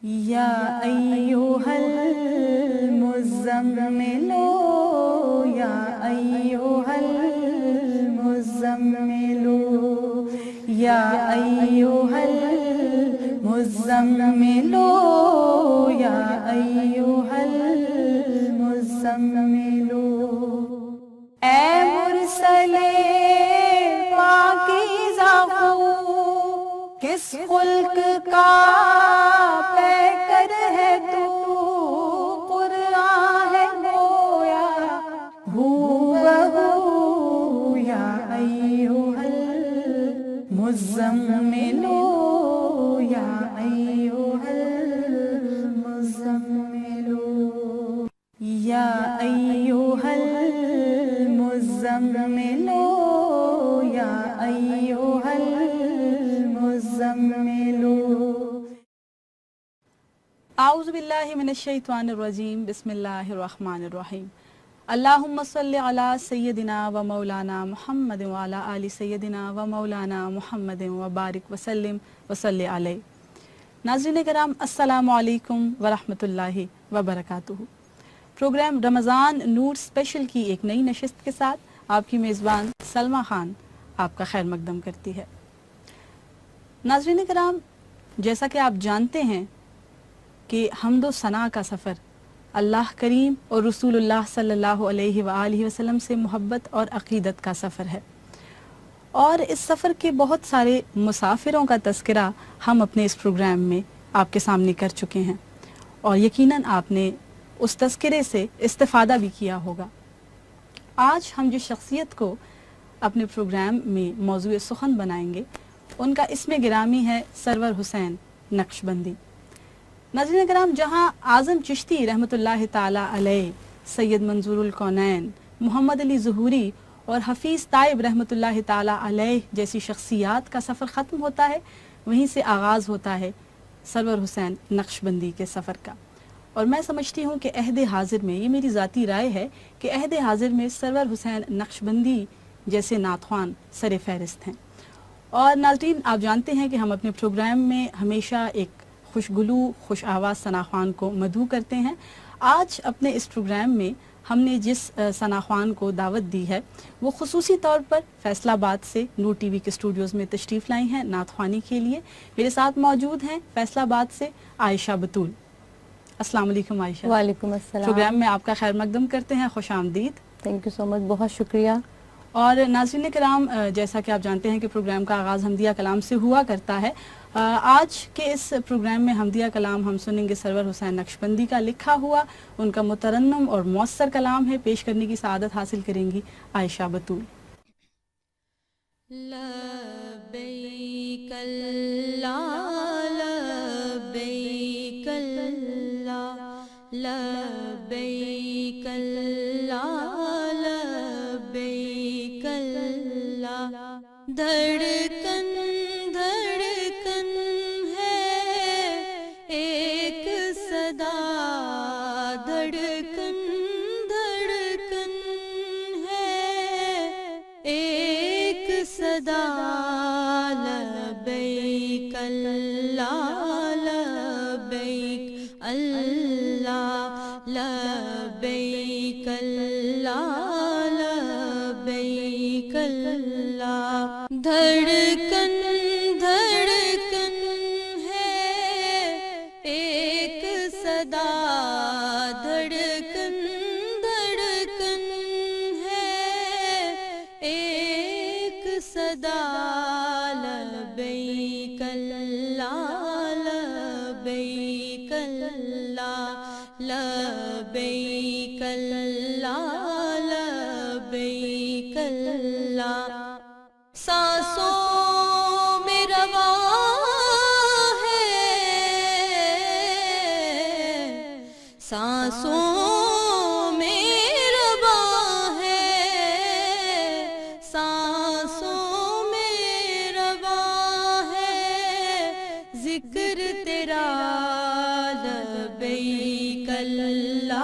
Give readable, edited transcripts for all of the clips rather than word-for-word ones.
یا ایھا المزمل یا ایھا المزمل یا ایھا المزمل یا ایھا المزمل اے مرسل پاکیزہ کس خلق کا پیکر ہے تو، قرآن ہے گویا ہو بہو یا ایھا المزمل یا ایھا المزمل یا ایھا المزمل یا ایھا المزمل اعوذ باللہ من الشیطان الرجیم بسم اللہ الرحمن الرحیم اللہم صلی علی سیدنا و مولانا محمد وعلی آل سیدنا و مولانا محمد وبارک وسلم وصلی علیہ۔ ناظرین کرام السلام علیکم ورحمۃ اللہ وبرکاتہ۔ پروگرام رمضان نور اسپیشل کی ایک نئی نشست کے ساتھ آپ کی میزبان سلمیٰ خان آپ کا خیر مقدم کرتی ہے۔ ناظرین کرام، جیسا کہ آپ جانتے ہیں کہ حمد و ثنا کا سفر اللہ کریم اور رسول اللہ صلی اللہ علیہ وآلہ وسلم سے محبت اور عقیدت کا سفر ہے، اور اس سفر کے بہت سارے مسافروں کا تذکرہ ہم اپنے اس پروگرام میں آپ کے سامنے کر چکے ہیں، اور یقیناً آپ نے اس تذکرے سے استفادہ بھی کیا ہوگا۔ آج ہم جس شخصیت کو اپنے پروگرام میں موضوع سخن بنائیں گے ان کا اسم گرامی ہے سرور حسین نقشبندی۔ ناظرین کرام، جہاں اعظم چشتی رحمۃ اللہ تعالی علیہ، سید منظور الکونین، محمد علی ظہوری اور حفیظ طائب رحمۃ اللہ تعالی علیہ جیسی شخصیات کا سفر ختم ہوتا ہے، وہیں سے آغاز ہوتا ہے سرور حسین نقشبندی کے سفر کا۔ اور میں سمجھتی ہوں کہ عہد حاضر میں، یہ میری ذاتی رائے ہے کہ عہد حاضر میں سرور حسین نقشبندی جیسے نعت خوان سر فہرست ہیں۔ اور ناظرین، آپ جانتے ہیں کہ ہم اپنے پروگرام میں ہمیشہ ایک خوشگلو خوش آواز ثنا خوان کو مدعو کرتے ہیں۔ آج اپنے اس پروگرام میں ہم نے جس ثنا خوان کو دعوت دی ہے وہ خصوصی طور پر فیصل آباد سے نور ٹی وی کے اسٹوڈیوز میں تشریف لائی ہیں نعت خوانی کے لیے۔ میرے ساتھ موجود ہیں فیصل آباد سے عائشہ بطول۔ السلام علیکم عائشہ۔ وعلیکم السلام۔ پروگرام میں آپ کا خیر مقدم کرتے ہیں، خوش آمدید۔ تھینک یو سو مچ، بہت شکریہ۔ اور ناظرین کرام، جیسا کہ آپ جانتے ہیں کہ پروگرام کا آغاز حمدیہ کلام سے ہوا کرتا ہے۔ آج کے اس پروگرام میں حمدیہ کلام ہم سنیں گے سرور حسین نقشبندی کا لکھا ہوا، ان کا مترنم اور مؤثر کلام ہے۔ پیش کرنے کی سعادت حاصل کریں گی عائشہ بطول۔ لبیک اللہ لبیک اللہ لبیک اللہ لبیک اللہ، دھڑکن دھڑکن ہے ایک صدا، دھڑکن دھڑکن ہے ایک صدا، لبیک اللہ لبیک اللہ لبیک اللہ لبیک اللہ، دھڑکن دھڑکن ہے ایک صدا، دھڑکن دھڑکن ہے ایک صدا، لبیک اللہ لبیک اللہ لبیک اللہ لبیک اللہ، سانسوں میں رواں ہے، سانسوں میں رواں ہے، سانسوں میں رواں ہے ذکر تیرا، لبیک اللہ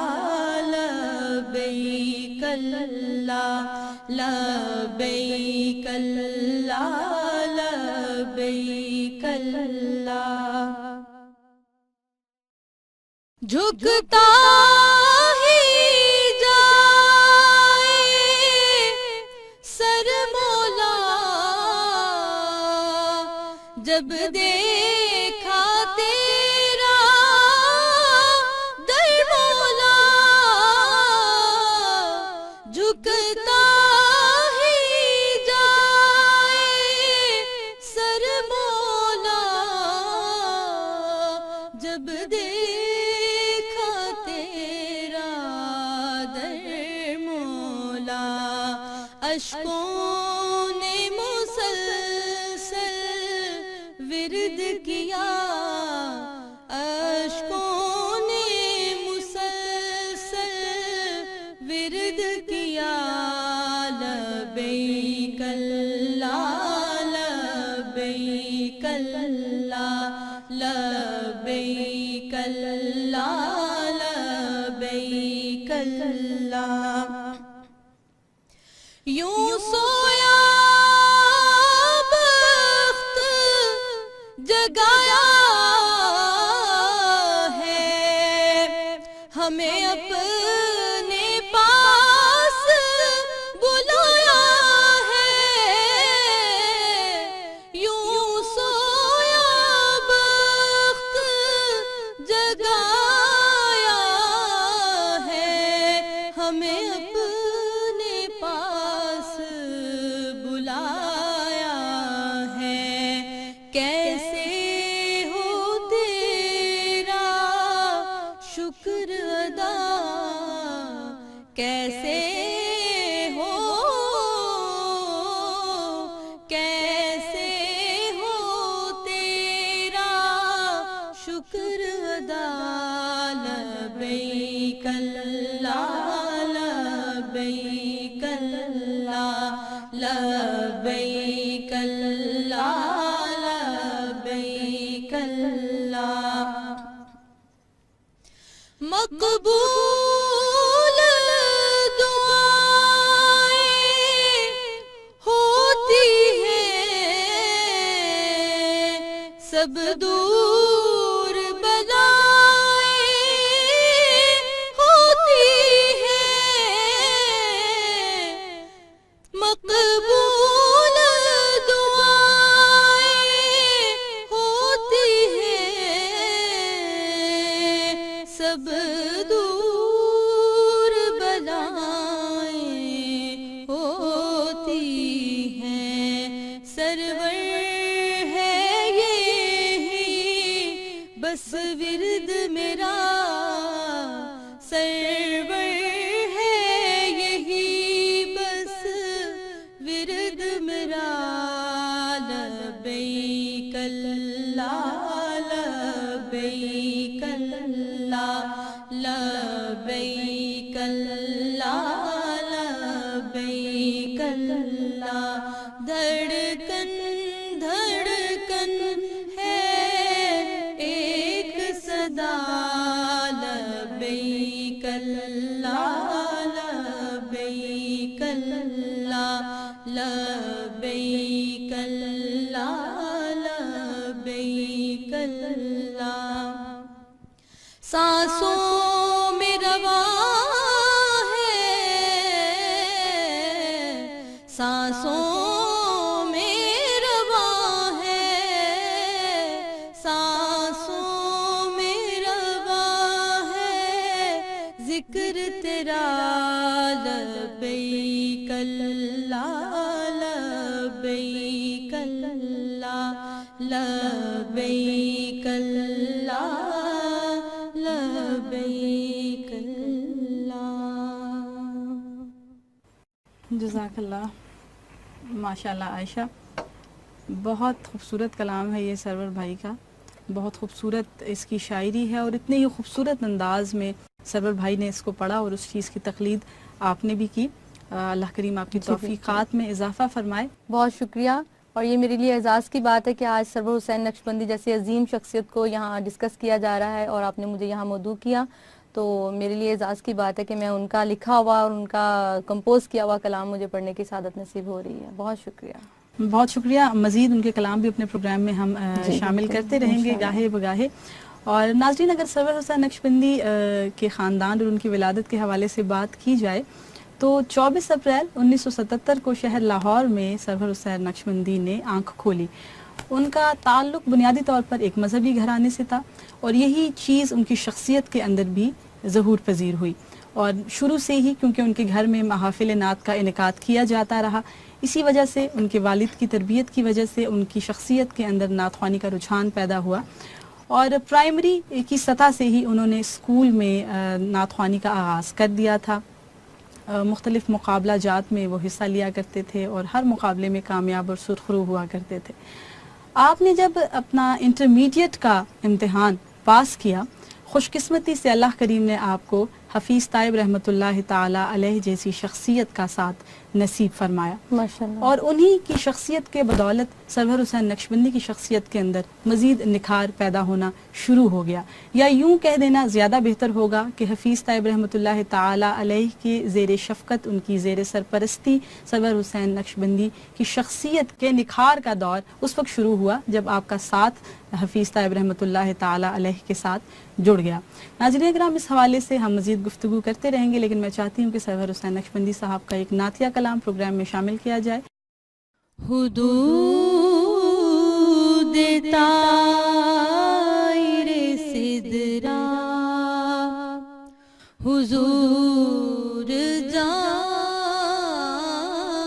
لبیک اللہ لبیک اللہ لبیک اللہ۔ جھکتا ہی جائے سر مولا جب دیکھا تیرا در مولا جھکتا ہی جائے سر مولا جب دیکھا تیرا در مولا اشکوں نے مسلسل ورد کیا اشکوں نے مسلسل ورد کیا لبیک اللہ لبیک اللہ لبیک اللہ لبیک اللہ یوں سویا بخت جگایا ہے ہمیں اپنے پاس بلایا ہے یوں سویا بخت جگایا ہے ہمیں اپنے پاس بلایا ہے کیسے ہو تیرا شکر ادا کیسے ہو تیرا شکر ادا لبیک اللہ لبیک اللہ لبیک اللہ لبیک اللہ مقبول دعائیں ہوتی ہیں سب دور بلائیں ہوتی ہیں مقبول دعائیں ہوتی ہیں سب دور بلائیں ہوتی ہیں سرور ہے یہی بس ورد میرا سرور ہے یہی بس ورد میرا لبیک اللہ لبیک اللہ لبیک اللہ لبیک اللہ دھڑکن دھڑکن ہے ایک صدا لبیک اللہ لبیک اللہ لبیک اللہ لبیک اللہ سانسوں میں رواں ہے سانسوں میں رواں ہے سانسوں میں رواں ہے ذکر تیرا لبیک اللہ لبیک اللہ لبیک اللہ لبیک اللہ جزاک اللہ ماشاءاللہ عائشہ بہت خوبصورت کلام ہے یہ سرور بھائی کا بہت خوبصورت اس کی شاعری ہے اور اتنے ہی خوبصورت انداز میں سرور بھائی نے اس کو پڑھا اور اس چیز کی تقلید آپ نے بھی کی اللہ کریم آپ کی توفیقات میں اضافہ فرمائے بہت شکریہ اور یہ میرے لیے اعزاز کی بات ہے کہ آج سرور حسین نقشبندی جیسی عظیم شخصیت کو یہاں ڈسکس کیا جا رہا ہے اور آپ نے مجھے یہاں مدعو کیا تو میرے لیے اعزاز کی بات ہے کہ میں ان کا لکھا ہوا اور ان کا کمپوز کیا ہوا کلام مجھے پڑھنے کی سعادت نصیب ہو رہی ہے. بہت شکریہ. بہت شکریہ. مزید ان کے کلام بھی اپنے پروگرام میں ہم شامل کرتے رہیں گے گاہے بگاہے. اور ناظرین اگر سرور حسین نقشبندی کے خاندان اور ان کی ولادت کے حوالے سے بات کی جائے تو 24 اپریل 1977 کو شہر لاہور میں سرور حسین نقشبندی نے آنکھ کھولی. ان کا تعلق بنیادی طور پر ایک مذہبی گھرانے سے تھا اور یہی چیز ان کی شخصیت کے اندر بھی ظہور پذیر ہوئی. اور شروع سے ہی کیونکہ ان کے گھر میں محافل نعت کا انعقاد کیا جاتا رہا، اسی وجہ سے ان کے والد کی تربیت کی وجہ سے ان کی شخصیت کے اندر نعت خوانی کا رجحان پیدا ہوا. اور پرائمری کی سطح سے ہی انہوں نے اسکول میں نعت خوانی کا آغاز کر دیا تھا. مختلف مقابلہ جات میں وہ حصہ لیا کرتے تھے اور ہر مقابلے میں کامیاب اور سرخرو ہوا کرتے تھے. آپ نے جب اپنا انٹرمیڈیٹ کا امتحان پاس کیا، خوش قسمتی سے اللہ کریم نے آپ کو حفیظ طیب رحمۃ اللہ تعالی علیہ جیسی شخصیت کا ساتھ نصیب فرمایا ماشاءاللہ. اور انہی کی شخصیت کے بدولت سرور حسین نقشبندی کی شخصیت کے اندر مزید نکھار پیدا ہونا شروع ہو گیا. یا یوں کہہ دینا زیادہ بہتر ہوگا کہ حفیظ طیب رحمۃ اللہ تعالی علیہ کے زیر شفقت، ان کی زیر سرپرستی سرور حسین نقشبندی کی شخصیت کے نکھار کا دور اس وقت شروع ہوا جب آپ کا ساتھ حفیظ طیب رحمۃ اللہ تعالی علیہ کے ساتھ جڑ گیا. ناظرین اکرام، اس حوالے سے ہم مزید گفتگو کرتے رہیں گے، لیکن میں چاہتی ہوں کہ سرور حسین نقشبندی صاحب کا ایک نعتیہ کلام پروگرام میں شامل کیا جائے. حدود طائر سدرا حضور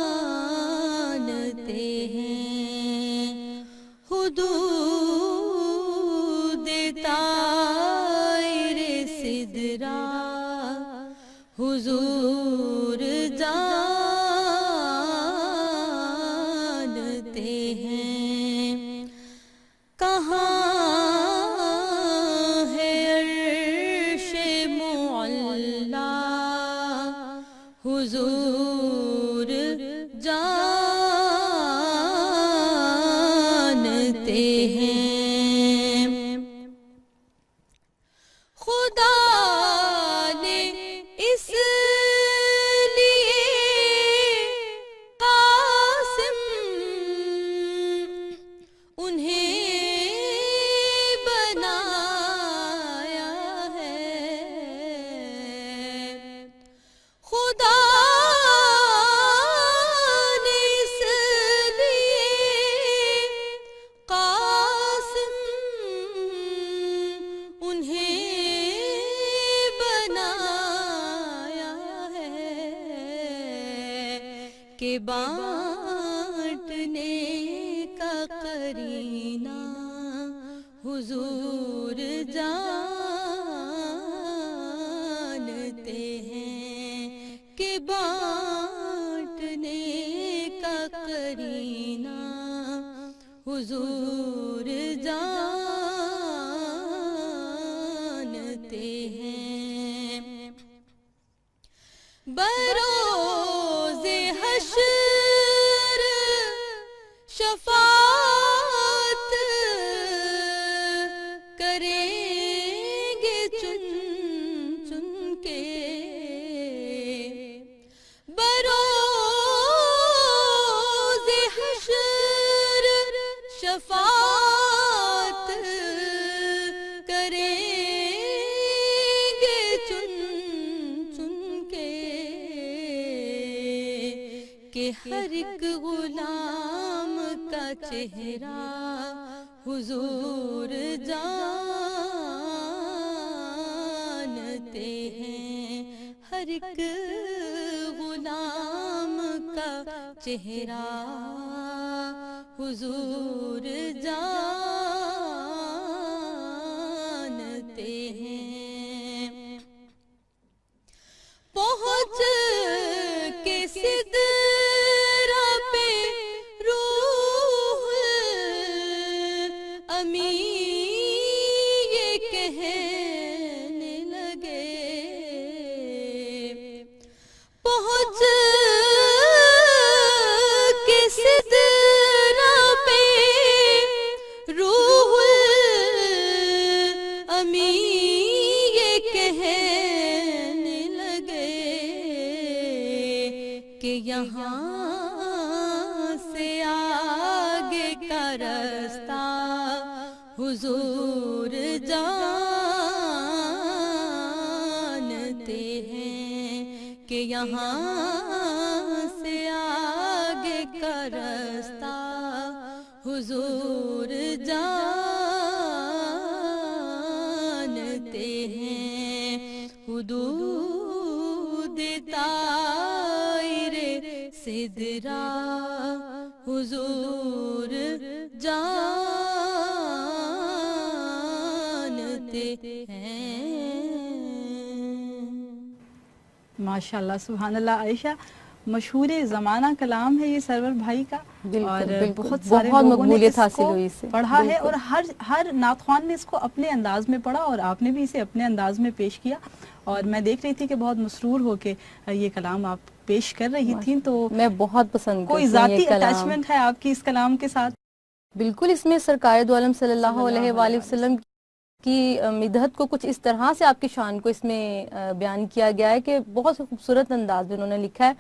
جانتے ہیں، حدود طائر سدرا حضور جانتے ہیں. کہاں ہے عرش معلا حضور جانتے ہیں. خدا نے اس لیے قاسم انہیں بنایا ہے. خدا نے اس لیے قاسم انہیں بنایا ہے کہ بانٹنے کا قرینہ حضور جانتے ہیں، کہ بانٹنے کا قرینہ حضور جانتے ہیں. بروز حشر شفاعت کریں گے چن چن کے. بروز حشر شفاعت کریں گے چن چن کے، کہ ہر ایک غلام کا چہرہ حضور جانتے ہیں. ہر ایک غلام کا چہرہ حضور جانتے ہیں. پہنچ کے سدرا پہ روح امی یہ کہنے لگے. پہنچ کے سدرا پہ روح امی یہ کہنے لگے کہ یہاں سے آگے کا رستہ حضور جان کہ یہاں سے آگے کا راستہ حضور جانتے ہیں. حدود طائر سدرا حضور جانتے ہیں. ماشاء اللہ سبحان اللہ. عائشہ مشہور زمانہ کلام ہے یہ سرور بھائی کا, اور بہت سارے لوگوں نے مقبولیت اس حاصل کو ہوئی اس سے پڑھا ہے, اور ہر نعت خوان نے اس کو اپنے انداز میں پڑھا, اور آپ نے بھی اسے اپنے انداز میں پیش کیا. اور میں دیکھ رہی تھی کہ بہت مسرور ہو کے یہ کلام آپ پیش کر رہی تھیں, تو میں بہت پسند کوئی کرتی ہوں ذاتی یہ کلام. اٹیچمنٹ ہے آپ کی اس کلام کے ساتھ؟ بالکل, اس میں سرکار دو عالم صلی اللہ علیہ وآلہ وسلم کی مدحت کو کچھ اس طرح سے آپ کی شان کو اس میں بیان کیا گیا ہے کہ بہت خوبصورت انداز میں انہوں نے لکھا ہے,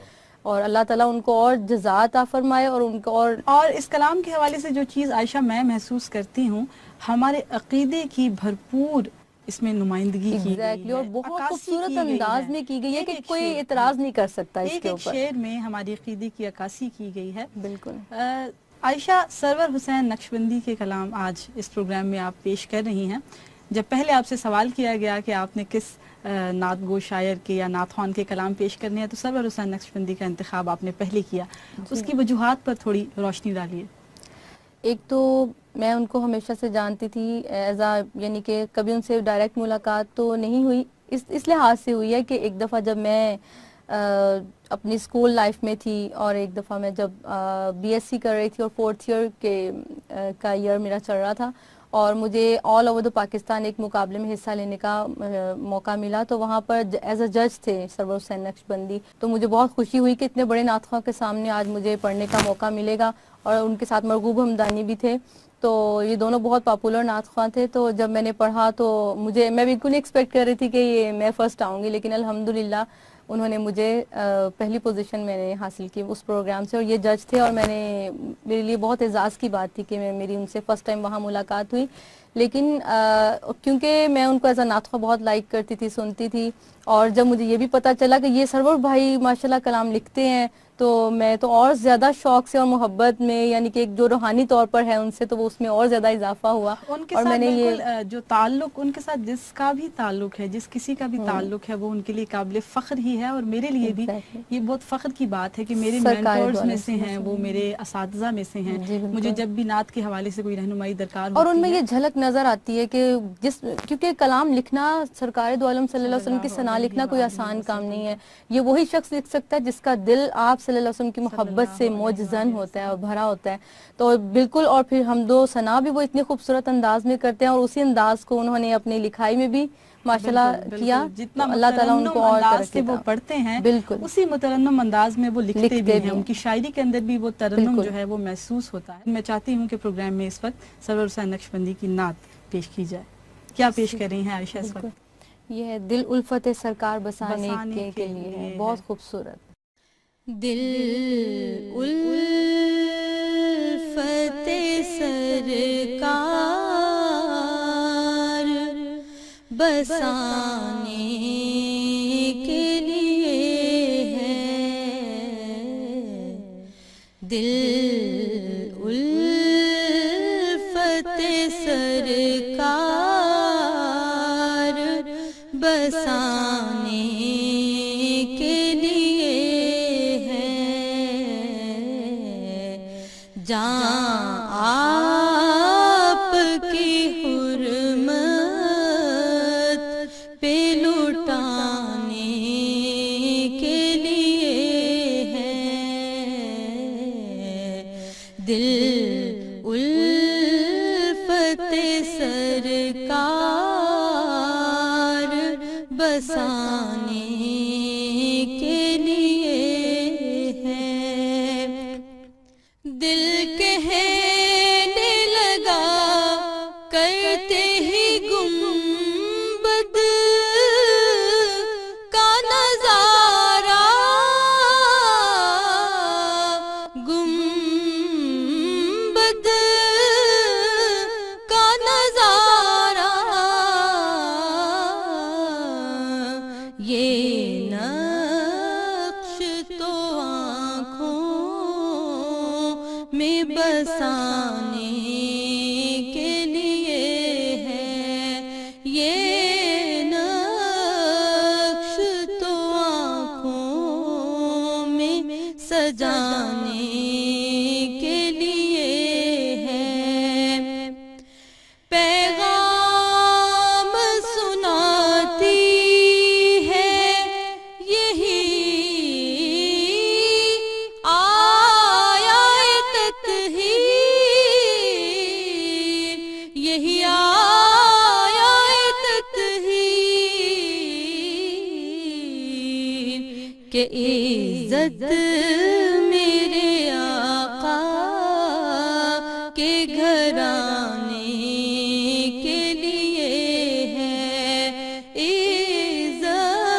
اور اللہ تعالیٰ ان کو اور جزا عطا فرمائے, اور ان کو اور اس کلام کے حوالے سے جو چیز عائشہ میں محسوس کرتی ہوں, ہمارے عقیدے کی بھرپور اس میں نمائندگی کی گئی ہے, اور بہت عکاسی خوبصورت کی گئی انداز ہے. میں کی گئی ہے کہ ایک کوئی شعر اعتراض نہیں کر سکتا اس کے ایک اوپر. شعر میں ہماری عقیدے کی عکاسی کی گئی ہے. بالکل. عائشہ, سرور حسین نقشبندی کے کلام آج اس پروگرام میں آپ پیش کر رہی ہیں. جب پہلے آپ سے سوال کیا گیا کہ آپ نے کس نعت گو شاعر کے یا نعت خوان کے کلام پیش کرنے ہیں, تو سرور حسین نقشبندی کا انتخاب آپ نے پہلے کیا. اس کی وجوہات پر تھوڑی روشنی ڈالیے. ایک تو میں ان کو ہمیشہ سے جانتی تھی یعنی کہ کبھی ان سے ڈائریکٹ ملاقات تو نہیں ہوئی, اس لحاظ سے ہوئی ہے کہ ایک دفعہ جب میں اپنی اسکول لائف میں تھی, اور ایک دفعہ میں جب بی ایس سی کر رہی تھی اور 4th ایئر کا ایئر میرا چل رہا تھا, اور مجھے آل اوور دا پاکستان ایک مقابلے میں حصہ لینے کا موقع ملا, تو وہاں پر ایز اے جج تھے سرور حسین نقشبندی. تو مجھے بہت خوشی ہوئی کہ اتنے بڑے نعت خواں کے سامنے آج مجھے پڑھنے کا موقع ملے گا, اور ان کے ساتھ مرغوب حمدانی بھی تھے. تو یہ دونوں بہت پاپولر نعت خواں تھے. تو جب میں نے پڑھا تو میں بالکل نہیں ایکسپیکٹ کر رہی تھی کہ یہ میں فرسٹ آؤں گی, لیکن الحمدللہ انہوں نے مجھے پہلی پوزیشن میں نے حاصل کی اس پروگرام سے, اور یہ جج تھے, اور میرے لیے بہت اعزاز کی بات تھی کہ میری ان سے فرسٹ ٹائم وہاں ملاقات ہوئی. لیکن کیونکہ میں ان کو ایز اے نعت خواں بہت لائک کرتی تھی, سنتی تھی, اور جب مجھے یہ بھی پتہ چلا کہ یہ سرور بھائی ماشاءاللہ کلام لکھتے ہیں, تو میں تو اور زیادہ شوق سے اور محبت میں, یعنی کہ ایک جو روحانی طور پر ہے ان سے, تو وہ اس میں اور زیادہ اضافہ ہوا. ان کے اور ساتھ میں نے بالکل جو تعلق, ان کے ساتھ جس کا بھی تعلق ہے, جس کسی کا بھی تعلق ہے, وہ ان کے لیے قابل فخر ہی ہے. اور میرے لیے بھی یہ بہت فخر کی بات ہے کہ میرے مینٹورز میں سے ہیں, وہ میرے اساتذہ میں سے ہیں. مجھے جب بھی نعت کے حوالے سے کوئی رہنمائی درکار ہوتی ہے, اور ان میں یہ جھلک نظر آتی ہے کہ کیونکہ کلام لکھنا سرکار دو عالم صلی اللہ علیہ وسلم کی ثنا لکھنا کوئی آسان کام نہیں ہے. یہ وہی شخص لکھ سکتا ہے جس کا دل آپ صلی اللہ علیہ وسلم کی محبت سے موجزن ہوتا ہے اور بھرا ہوتا ہے. تو بالکل, اور پھر حمد و ثنا بھی وہ اتنی خوبصورت انداز میں کرتے ہیں, اور اسی انداز کو انہوں نے اپنی لکھائی میں بھی ماشاءاللہ کیا. جتنا اللہ تعالیٰ ان کو اور انداز سے ترقی وہ عطا. پڑھتے ہیں, بالکل اسی مترنم انداز میں وہ لکھتے بھی ہیں. ان کی شاعری کے اندر بھی وہ ترنم بالکل. جو ہے وہ محسوس ہوتا ہے. میں چاہتی ہوں کہ پروگرام میں اس وقت سرور حسین نقشبندی کی نعت پیش کی جائے. کیا پیش کر رہی ہیں عائشہ اس وقت؟ یہ ہے دل الفت سرکار بسانے کے لیے ہے, بہت خوبصورت. دل الفت سرکار بسانے کے لیے ہے, دل الفت سرکار بسانے کے لیے ہے, جان آپ کی حرمت پہ لٹانے کے لیے ہے, دل الفت سرکار بسانے کے لیے ہے. دل کہنے لگا کرتے ہی گنبد کا نظارہ, گنبد کا نظارہ, یہ نہ بسانے کے لیے ہے یہ نقش تو آنکھوں میں سجانے کے لیے ہے پیغام سناتی ہے یہی آیت تطہیر یہی آیت تطہیر کہ عزت میرے آقا کے گھرانے کے لیے ہے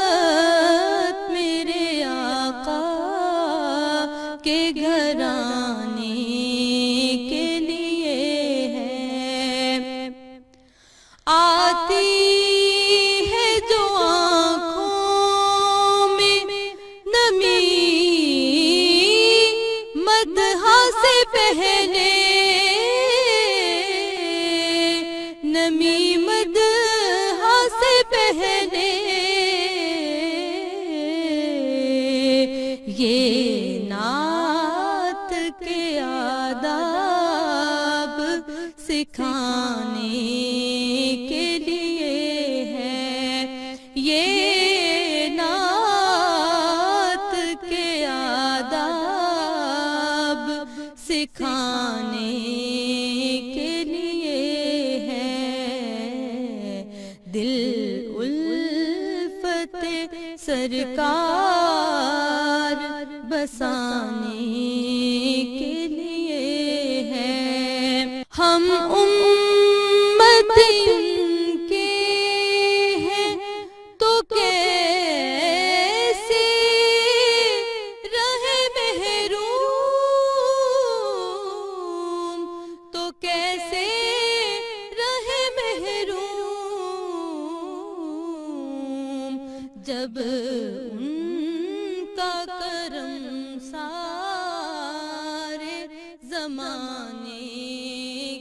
عزت میرے آقا کے گھرانے کے لیے ہے آتی ہے جو آنکھوں میں نمی مدحا سے پہلے نمی مدحا سے پہلے یہ نعت کے آداب سکھانے کے لیے ہے یہ نعت کے آداب سکھانے کے لیے ہے دل الفت سرکار بسانے کے لیے ہے ہم امت ان کے ہیں تو کیسے رہے محروم تو کیسے رہے محروم جب ان کا کرم سارے زمانے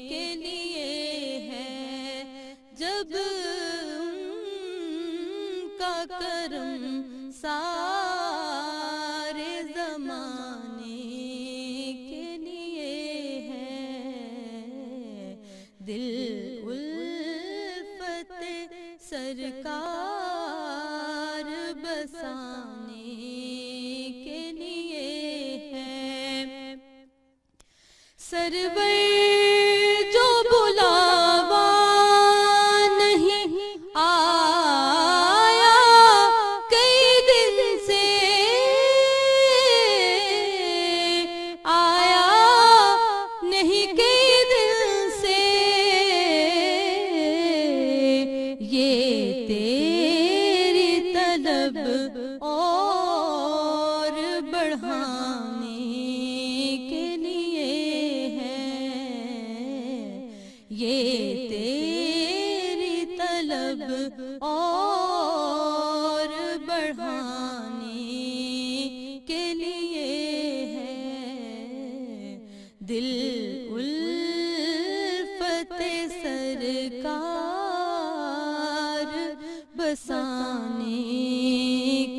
کے لیے ہے جب ان کا کرم سارے زمانے کے لیے ہے دل الفت سرکار بسانے کے لیے ہے سرور جو بلاوا نہیں آیا کئی دن سے آیا نہیں کئی دن سے یہ تیری طلب اور بڑھانے کے لیے ہے یہ تیری طلب اور بڑھانے کے لیے ہے دل الفت سرکار بسانے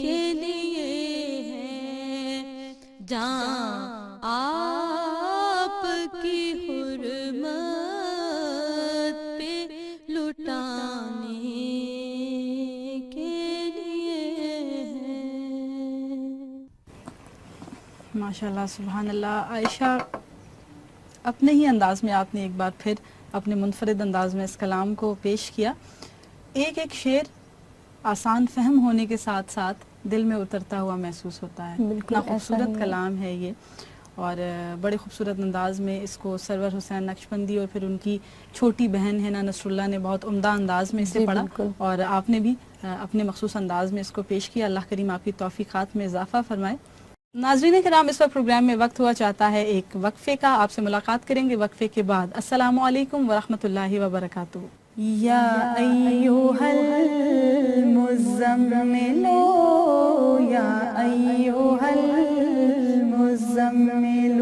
کے لیے ہے جان آپ کی حرمت پہ لٹانے کے لیے ہے ماشاءاللہ سبحان اللہ عائشہ اپنے ہی انداز میں آپ نے ایک بار پھر اپنے منفرد انداز میں اس کلام کو پیش کیا ایک ایک شعر آسان فہم ہونے کے ساتھ ساتھ دل میں اترتا ہوا محسوس ہوتا ہے اتنا خوبصورت کلام ہے یہ اور بڑے خوبصورت انداز میں اس کو سرور حسین نقشبندی اور پھر ان کی چھوٹی بہن ہینا نصر اللہ نے بہت عمدہ انداز میں اسے پڑھا اور آپ نے بھی اپنے مخصوص انداز میں اس کو پیش کیا اللہ کریم آپ کی توفیقات میں اضافہ فرمائے ناظرین کرام اس وقت پروگرام میں وقت ہوا چاہتا ہے ایک وقفے کا آپ سے ملاقات کریں گے وقفے کے بعد السلام علیکم ورحمۃ اللہ وبرکاتہ یا ایھا المزمل یا ایھا المزمل